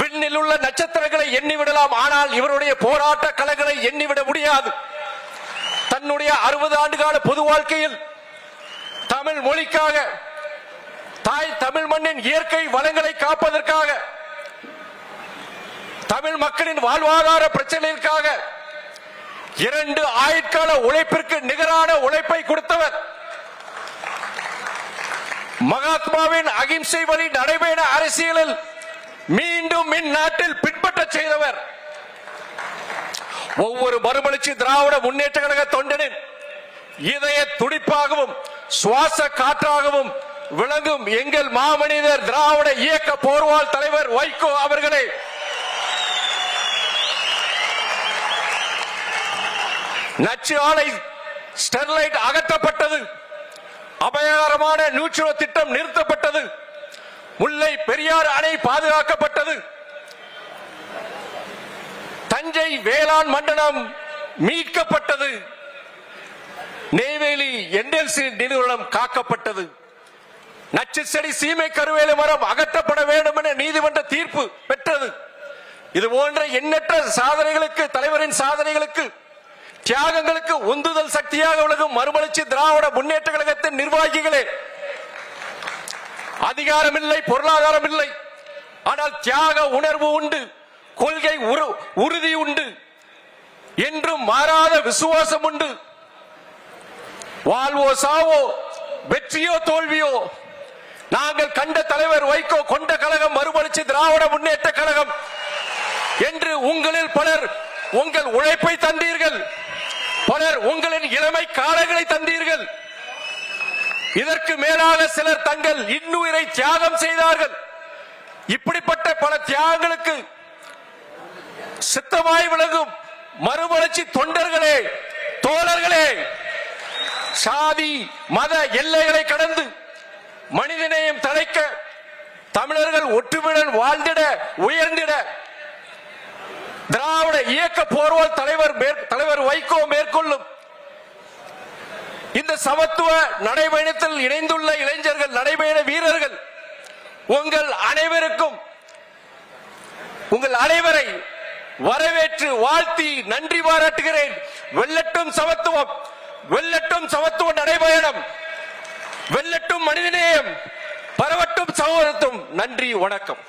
விண்ணில் உள்ள நட்சத்திரங்களை எண்ணிவிடலாம், ஆனால் இவருடைய போராட்ட களங்களை எண்ணிவிட முடியாது. தன்னுடைய 60 ஆண்டுகால பொது வாழ்க்கையில் தமிழ் மொழிக்காக, தாய் தமிழ் மண்ணின் இயற்கை வளங்களை காப்பதற்காக, தமிழ் மக்களின் வாழ்வாதார பிரச்சனைக்காக 2 ஆயுட்கால உழைப்பிற்கு நிகரான உழைப்பை கொடுத்தவர். மகாத்மாவின் அகிம்சை வழி நடைபெற அரசியலில் மீண்டும் இந்நாட்டில் பின்பற்ற செய்தவர். ஒவ்வொரு மறுமலர்ச்சி திராவிட முன்னேற்ற கழக தொண்டனின் இதய துடிப்பாகவும் சுவாச காற்றாகவும் விளங்கும் எங்கள் மாமனிதர் திராவிட இயக்க போர்வால் தலைவர் வைகோ அவர்களே, நச்சு ஆலை ஸ்டெர்லைட் அகற்றப்பட்டது, அபாயகரமான நியூட்ரினோ திட்டம் நிறுத்தப்பட்டது, முல்லை பெரியாறு அணை பாதுகாக்கப்பட்டது, தஞ்சை வேளாண் மண்டலம் மீட்கப்பட்டது, நெய்வேலி என்எல்சி நிறுவனம் காக்கப்பட்டது, நச்சு செடி சீமை கருவேல மரம் அகற்றப்பட வேண்டும் என நீதிமன்ற தீர்ப்பு பெற்றது. இது போன்ற எண்ணற்ற சாதனைகளுக்கு, தலைவரின் சாதனைகளுக்கு, தியாகங்களுக்கு உந்துதல் சக்தியாக விளங்கும் மறுமலர்ச்சி திராவிட முன்னேற்ற கழகத்தின் நிர்வாகிகளே, அதிகாரம் இல்லை, பொருளாதாரம் இல்லை, ஆனால் தியாக உணர்வு உண்டு, கொள்கை உறுதி உண்டு, என்றும் மாறாத விசுவாசம் உண்டு. வாழ்வோ சாவோ, வெற்றியோ தோல்வியோ, நாங்கள் கண்ட தலைவர் வைகோ கொண்ட கழகம் மறுமலர்ச்சி திராவிட முன்னேற்ற கழகம் என்று உங்களில் பலர் உங்கள் உழைப்பை தந்தீர்கள், பலர் உங்களின் இளமை காலங்களை தந்தீர்கள். இதற்கு மேலாக சிலர் தங்கள் இன்னுயிரை தியாகம் செய்தார்கள். இப்படிப்பட்ட பல தியாகங்களுக்கு சித்தமாய் விளங்கும் மறுமலர்ச்சி தொண்டர்களே, தோழர்களே, சாதி மத எல்லைகளை கடந்து மனிதநேயம் தழைக்க, தமிழர்கள் ஒற்றுமையுடன் வாழ்ந்திட, உயர்ந்திட திராவிட இயக்க போர்வால் தலைவர் வைகோ மேற்கொள்ளும் இந்த சமத்துவ நடைபயணத்தில் இணைந்துள்ள இளைஞர்கள், நடைபயண வீரர்கள், உங்கள் அனைவரை வரவேற்று வாழ்த்தி நன்றி பாராட்டுகிறேன். வெல்லட்டும் சமத்துவம், வெல்லட்டும் சமத்துவ நடைபயணம், வெல்லட்டும் மனிதநேயம், பரவட்டும் சகோதரத்துவம். நன்றி, வணக்கம்.